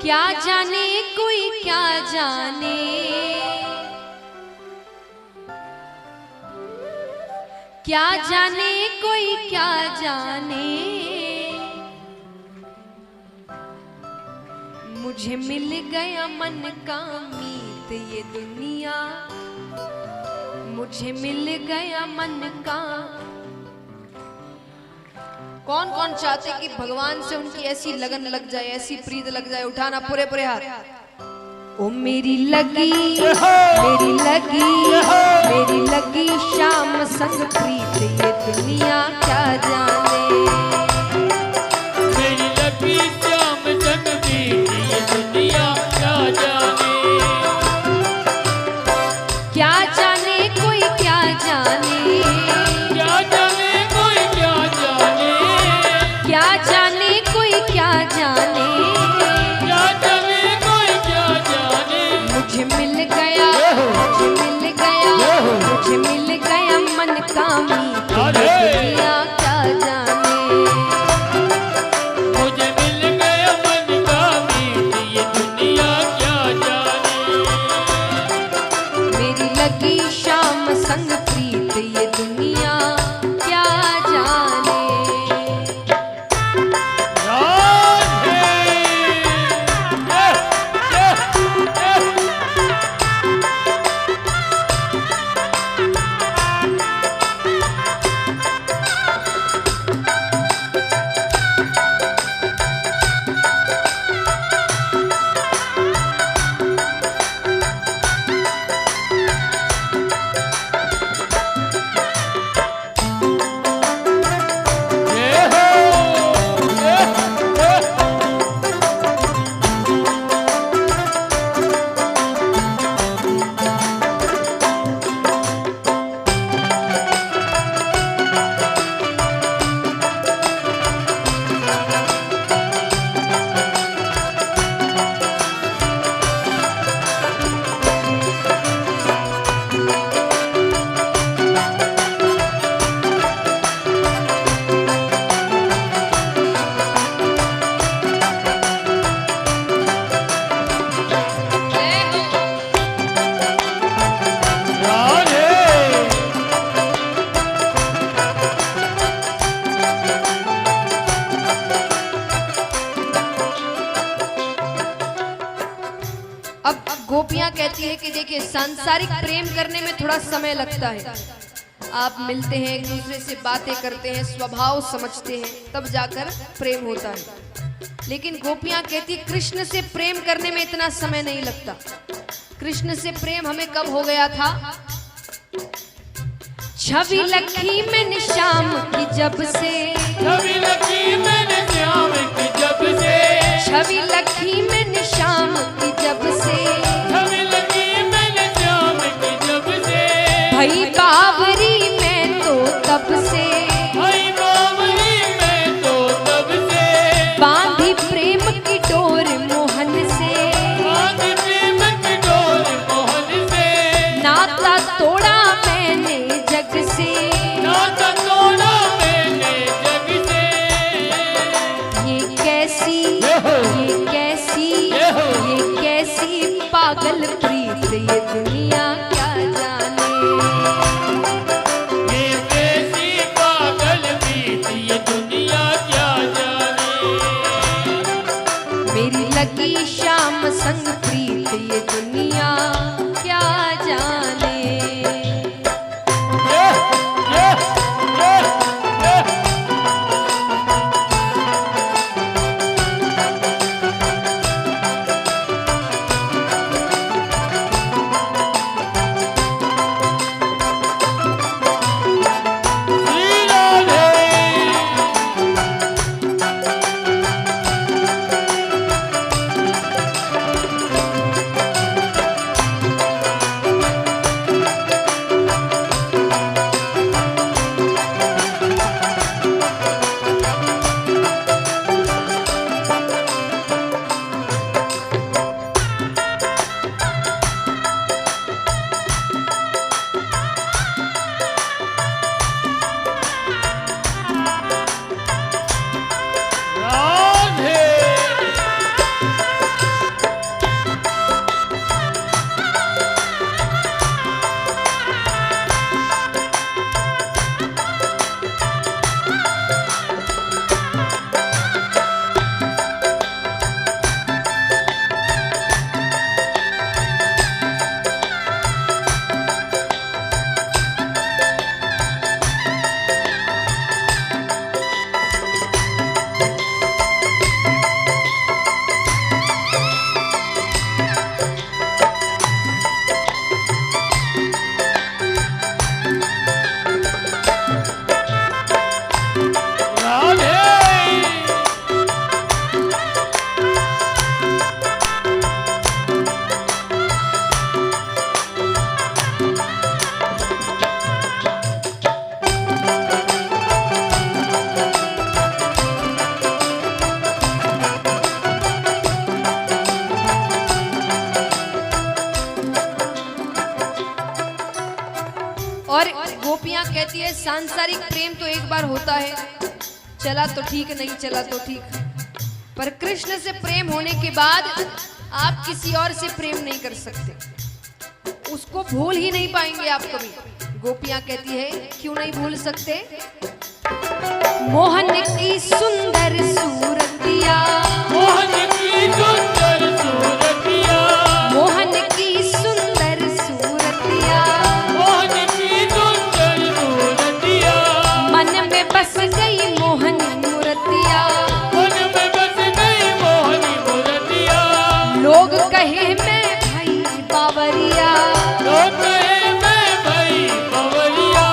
क्या जाने कोई क्या जाने, क्या जाने कोई क्या जाने, मुझे मिल गया मन का मीत ये दुनिया, मुझे मिल गया मन का। कौन कौन चाहते कि भगवान से उनकी ऐसी लगन लग जाए, ऐसी प्रीत लग जाए? उठाना पूरे पूरे हाथ। ओ मेरी लगी मेरी लगी मेरी लगी शाम संग प्रीत ये दुनिया क्या जाने, मेरी लगी शाम संग प्रीत ये दुनिया क्या जाने, क्या जाने कोई क्या जाने, क्या जाने कोई क्या जाने, क्या जाने कोई क्या जाने, क्या जाने कोई क्या जाने, मुझे मिल गया मुझे मिल गया मुझे मिल गया मन का मीत ये दुनिया क्या जाने, मुझे मिल गया मन का मीत ये दुनिया क्या जाने, मेरी लगी शाम संग प्रीत ये दुनिया क्या जाने। अब गोपियां कहती है कि देखिए सांसारिक प्रेम करने में थोड़ा समय लगता है, आप मिलते हैं एक दूसरे से बातें करते हैं, स्वभाव समझते हैं, तब जाकर प्रेम होता है। लेकिन गोपियां कहती है कृष्ण से प्रेम करने में इतना समय नहीं लगता। कृष्ण से प्रेम हमें कब हो गया था? छवि लखी मैंने शाम की जब से, छवि लगी मैंने श्याम की जब से, छवि लखी मैंने शाम की जब से, छवि लगी मैंने श्याम की जब से, भई बावरी मैं तो तब से, भाई बावरी मैं तो तब से, बांधी प्रेम की डोर मोहन से, बांध प्रेम की डोर मोहन से, नाता तोड़ा मैंने जग से, नाता तोड़ा मैंने जग से, ये कैसी पागल प्रीत ये दुनिया क्या जाने, ये कैसी पागल प्रीत ये दुनिया क्या जाने, मेरी लगी शाम संग प्रीत ये दुनिया क्या जाने। गोपियां कहती है सांसारिक प्रेम तो एक बार होता है, चला तो ठीक, नहीं चला तो ठीक, पर कृष्ण से प्रेम होने के बाद आप किसी और से प्रेम नहीं कर सकते, उसको भूल ही नहीं पाएंगे आप कभी। गोपियां कहती है क्यों नहीं भूल सकते? मोहन की सुंदर सूरतिया, मोहन की सुंदर सूरतिया, मोहन की सुंदर सूरतिया, मोहन की सुंदर सूरतिया, मन में बस गई मोहनी मूर्तिया, मन में बस गई मोहनी मूर्तिया, लोग कहे मैं भाई बावरिया, लोग कहे मैं भाई बावरिया,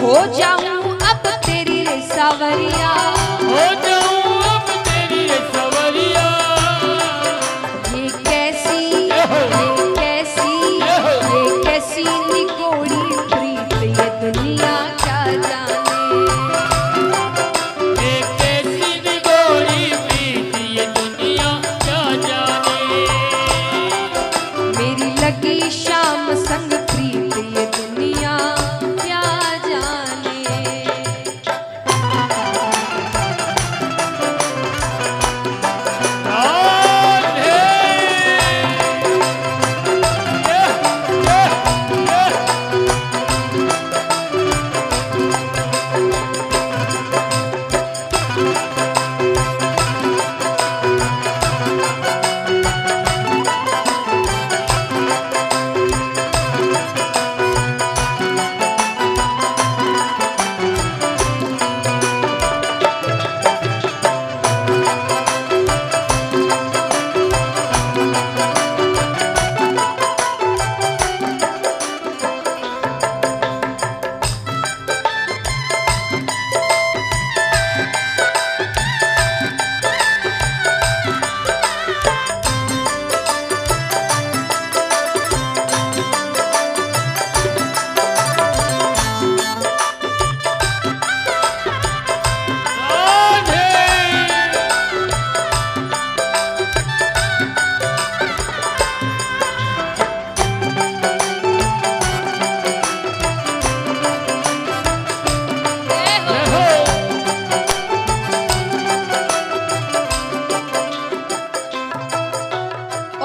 हो जाऊं अब तेरी रे सावरिया, हो जाऊं अब तेरी सवरिया। ये कैसी निगोड़ी प्रीत ये दुनिया क्या जाने, ये कैसी निगोरी प्रीत ये दुनिया क्या जाने, मेरी लगी शाम संग प्रीत ये दुनिया क्या जाने।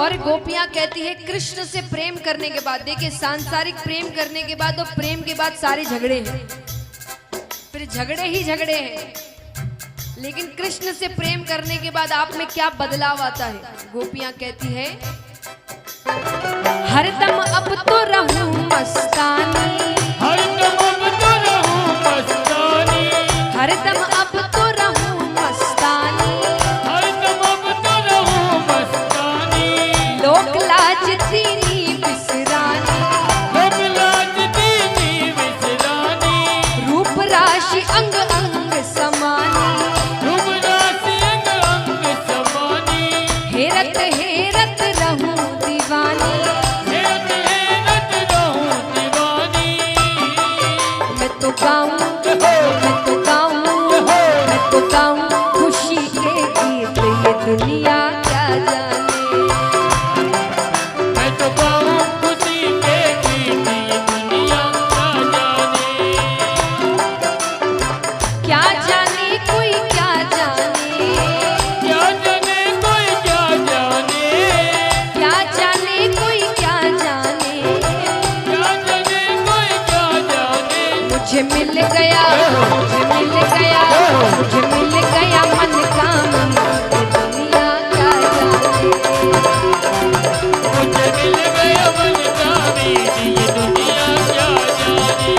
और गोपियां कहती है कृष्ण से प्रेम करने के बाद, देखिए सांसारिक प्रेम करने के बाद और प्रेम के बाद सारे झगड़े हैं, फिर झगड़े ही झगड़े हैं, लेकिन कृष्ण से प्रेम करने के बाद आप में क्या बदलाव आता है? गोपियां कहती है हरदम अब तो रहूं मस्तानी, हरदम अब तो रहूं मस्तानी, हरदम अब तो रहूं मस्तानी, हरदम अब तो रहूं मस्तानी, लोक लाज दीनी बिसरानी, लोक लाज दीनी विसरानी, रूप राशि अंग अंग समानी, रूप राशि अंग अंग समानी, हेरत हेरत रहूं दीवानी, हेरत हेरत रहूं दीवानी, मैं तो गाऊं, मैं तो गाऊं, मैं तो गाऊं खुशी के गीत ये दुनिया क्या जाने, मैं तो गाऊं खुशी के गीत ये दुनिया क्या जाने कोई क्या जाने, क्या जाने कोई क्या जाने, क्या जाने कोई क्या जाने, क्या जाने कोई क्या जाने, मुझे मिल गया, मुझे मिल गया, मुझे मिल गया मन का मंदिर ये दुनिया क्या जाने, मुझे मिल गया मन का मीत ये दुनिया क्या जाने,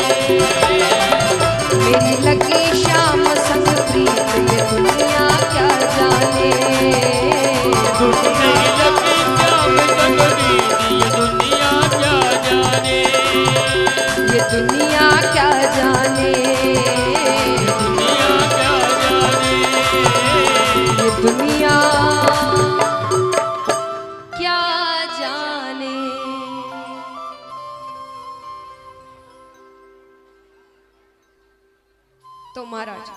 मेरी लगी शाम संग प्रीत ये दुनिया क्या जाने, मेरी लगी शाम संग मीत ये दुनिया क्या जाने, ये दुनिया क्या जाने, दुनिया क्या जाने, ये दुनिया क्या जाने। तो महाराज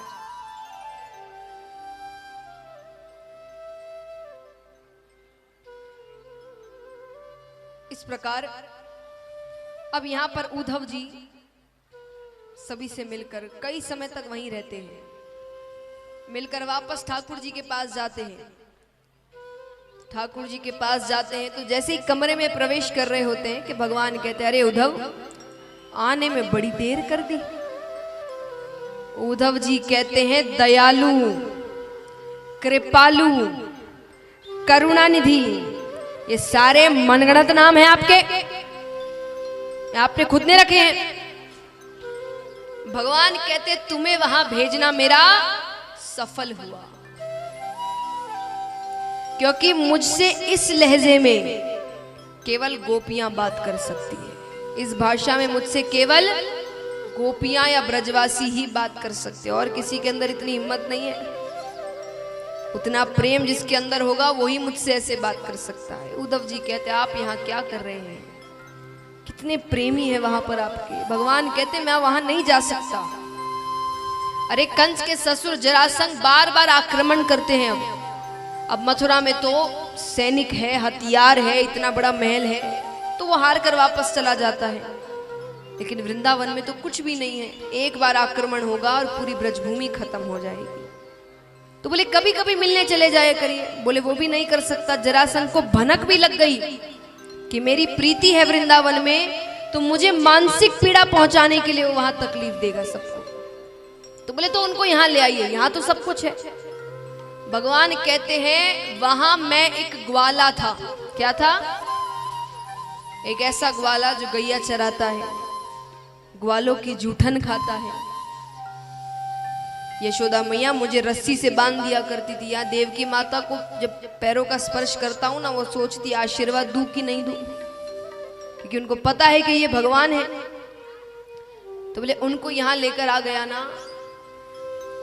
इस प्रकार अब यहां पर उद्धव जी सभी से मिलकर कई समय तक वहीं रहते हैं। मिलकर वापस ठाकुर जी के पास जाते हैं। ठाकुर जी के पास जाते हैं तो जैसे ही कमरे में प्रवेश कर रहे होते हैं कि भगवान कहते हैं, अरे उद्धव, आने में बड़ी देर कर दी। उद्धव जी कहते हैं, दयालु, कृपालु, करुणानिधि, ये सारे मनगढ़ंत नाम हैं आपके, आपने खुद ने रखे हैं। भगवान कहते, तुम्हें वहां भेजना मेरा सफल हुआ, क्योंकि मुझसे इस लहजे में केवल गोपियां बात कर सकती है। इस भाषा में मुझसे केवल गोपियां या ब्रजवासी ही बात कर सकते हैं, और किसी के अंदर इतनी हिम्मत नहीं है। उतना प्रेम जिसके अंदर होगा वही मुझसे ऐसे बात कर सकता है। उद्धव जी कहते, आप यहाँ क्या कर रहे हैं? कितने प्रेमी है वहां पर आपके। भगवान कहते, मैं वहां नहीं जा सकता। अरे कंस के ससुर जरासंध बार बार आक्रमण करते हैं। अब मथुरा में तो सैनिक है, हथियार है, इतना बड़ा महल है, तो वो हार कर वापस चला जाता है। लेकिन वृंदावन में तो कुछ भी नहीं है। एक बार आक्रमण होगा और पूरी ब्रजभूमि खत्म हो जाएगी। तो बोले कभी कभी मिलने चले जाया करिए। बोले वो भी नहीं कर सकता। जरासंध को भनक भी लग गई कि मेरी प्रीति है वृंदावन में, तो मुझे मानसिक पीड़ा पहुंचाने के लिए वो वहां तकलीफ देगा सबको। तो बोले तो उनको यहां ले आइए, यहां तो सब कुछ है। भगवान कहते हैं, वहां मैं एक ग्वाला था। क्या था? एक ऐसा ग्वाला जो गैया चराता है, ग्वालों की जूठन खाता है। यशोदा मैया मुझे रस्सी से बांध दिया करती थी। यहाँ देवकी माता को जब पैरों का स्पर्श करता हूं ना, वो सोचती आशीर्वाद दूं कि नहीं दूं, क्योंकि उनको पता है कि ये भगवान है। तो बोले उनको यहां लेकर आ गया ना,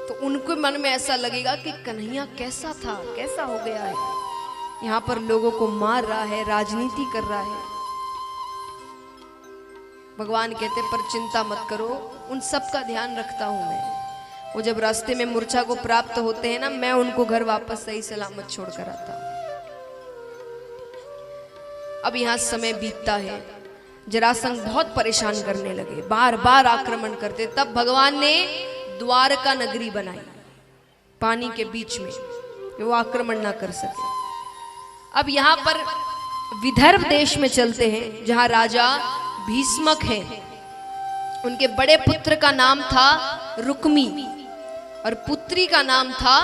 तो उनको मन में ऐसा लगेगा कि कन्हैया कैसा था, कैसा हो गया है, यहाँ पर लोगों को मार रहा है, राजनीति कर रहा है। भगवान कहते, पर चिंता मत करो, उन सब का ध्यान रखता हूं मैं। वो जब रास्ते में मूर्छा को प्राप्त होते हैं ना, मैं उनको घर वापस सही सलामत छोड़कर आता हूं। अब यहां समय बीतता है। जरासंध बहुत परेशान करने लगे, बार बार आक्रमण करते। तब भगवान ने द्वारका नगरी बनाई पानी के बीच में, कि वो आक्रमण ना कर सके। अब यहां पर विदर्भ देश में चलते हैं, जहां राजा भीष्मक हैं। उनके बड़े पुत्र का नाम था रुक्मी और पुत्री का नाम था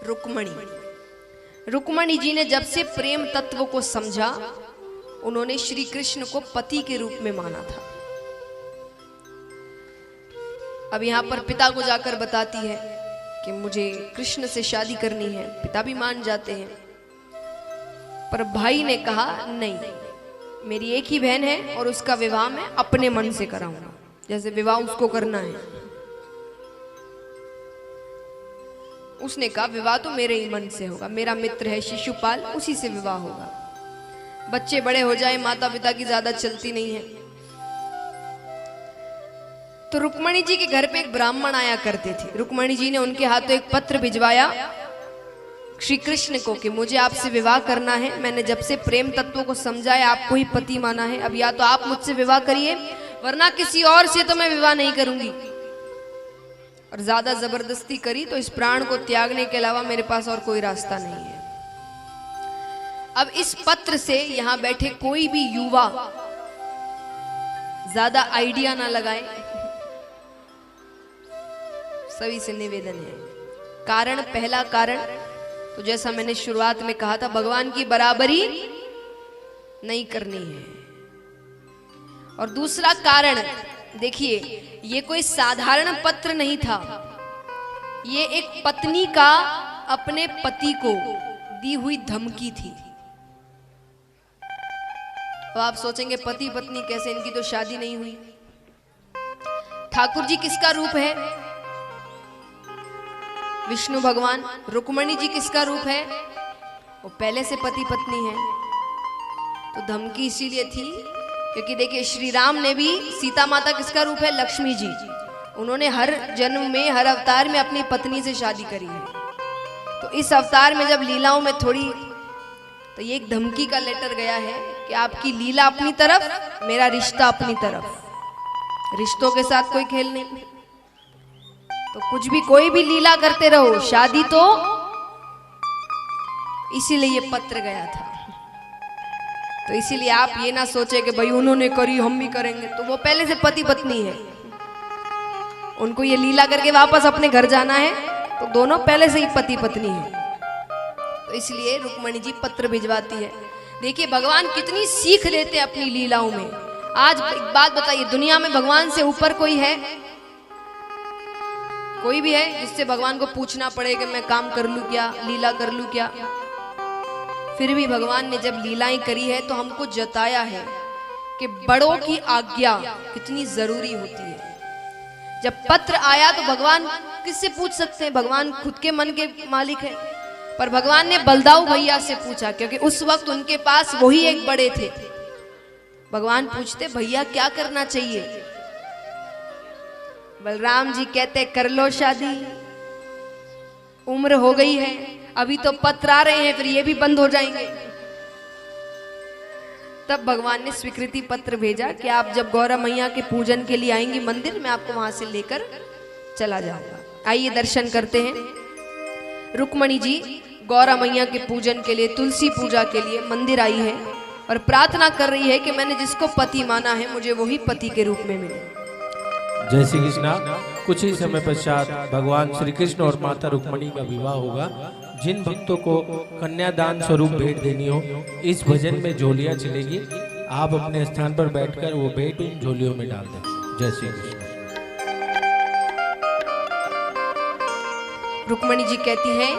रुक्मणी। रुक्मणी जी ने जब से प्रेम तत्व को समझा, उन्होंने श्री कृष्ण को पति के रूप में माना था। अब यहां पर पिता को जाकर बताती है कि मुझे कृष्ण से शादी करनी है। पिता भी मान जाते हैं, पर भाई ने कहा नहीं, मेरी एक ही बहन है और उसका विवाह मैं अपने मन से कराऊंगा, जैसे विवाह उसको करना है। उसने कहा विवाह तो मेरे ही मन से होगा, मेरा मित्र है शिशुपाल, उसी से विवाह होगा। बच्चे बड़े हो जाए, माता पिता की ज्यादा चलती नहीं है। तो रुक्मणी जी के घर पे एक ब्राह्मण आया करते थे। रुक्मणी जी ने उनके हाथों एक पत्र भिजवाया श्री कृष्ण को कि मुझे आपसे विवाह करना है। मैंने जब से प्रेम तत्व को समझा है, आपको ही पति माना है। अब या तो आप मुझसे विवाह करिए, वरना किसी और से तो मैं विवाह नहीं करूंगी। और ज्यादा जबरदस्ती करी तो इस प्राण को त्यागने के अलावा मेरे पास और कोई रास्ता नहीं है। अब इस पत्र से यहां बैठे कोई भी युवा ज्यादा आइडिया ना लगाए, सभी से निवेदन है। कारण, पहला कारण तो जैसा मैंने शुरुआत में कहा था, भगवान की बराबरी नहीं करनी है। और दूसरा कारण देखिए, ये कोई साधारण पत्र नहीं था, ये एक पत्नी का अपने पति को दी हुई धमकी थी। तो आप सोचेंगे पति पत्नी कैसे, इनकी तो शादी नहीं हुई। ठाकुर जी किसका रूप है? विष्णु भगवान। रुक्मणी जी किसका रूप है? वो पहले से पति पत्नी है। तो धमकी इसीलिए थी क्योंकि देखिए, श्री राम ने भी, सीता माता किसका रूप है? लक्ष्मी जी। उन्होंने हर जन्म में, हर अवतार में अपनी पत्नी से शादी करी है। तो इस अवतार में जब लीलाओं में थोड़ी, तो ये एक धमकी का लेटर गया है कि आपकी लीला अपनी तरफ, मेरा रिश्ता अपनी तरफ। रिश्तों के साथ कोई खेल नहीं, तो कुछ भी कोई भी लीला करते रहो, शादी तो इसीलिए ये पत्र गया था। तो इसीलिए आप ये ना सोचे कि भाई उन्होंने करी हम भी करेंगे, तो वो पहले से पति पत्नी है, उनको ये लीला करके वापस अपने घर जाना है, तो दोनों पहले से ही पति पत्नी है। तो इसलिए रुक्मणी जी पत्र भिजवाती है। देखिए भगवान कितनी सीख लेते हैं अपनी लीलाओं में। आज एक बात बताइए, दुनिया में भगवान से ऊपर कोई है? कोई भी है जिससे भगवान को पूछना पड़े कि मैं काम कर लूं क्या, लीला कर लूं क्या? फिर भी भगवान ने जब लीलाएं करी है तो हमको जताया है कि बड़ों की आज्ञा कितनी जरूरी होती है। जब पत्र आया तो भगवान किससे पूछ सकते हैं? भगवान खुद के मन के मालिक है, पर भगवान ने बलदाऊ भैया से पूछा, क्योंकि उस वक्त उनके पास वही एक बड़े थे। भगवान पूछते, भैया क्या करना चाहिए? बलराम जी कहते, कर लो शादी, उम्र हो गई है, अभी तो पत्र आ रहे हैं, फिर ये भी बंद हो जाएंगे। तब भगवान ने स्वीकृति पत्र भेजा कि आप जब गौरा मैया के पूजन के लिए आएंगी मंदिर, मैं आपको वहां से लेकर चला जाऊंगा। आइए दर्शन करते हैं। रुक्मणी जी गौरा मैया के पूजन के लिए, तुलसी पूजा के लिए मंदिर आई है और प्रार्थना कर रही है कि मैंने जिसको पति माना है मुझे वही पति के रूप में मिले। जय श्री कृष्णा। कुछ ही समय पश्चात भगवान श्री कृष्ण और माता रुक्मणी का विवाह होगा। जिन भक्तों को कन्यादान स्वरूप भेंट देनी हो, इस भजन में झोलियां चलेगी, आप अपने स्थान पर बैठकर वो भेंट इन झोलियों में डाल दें। जय श्री कृष्ण। रुक्मणी जी कहती है,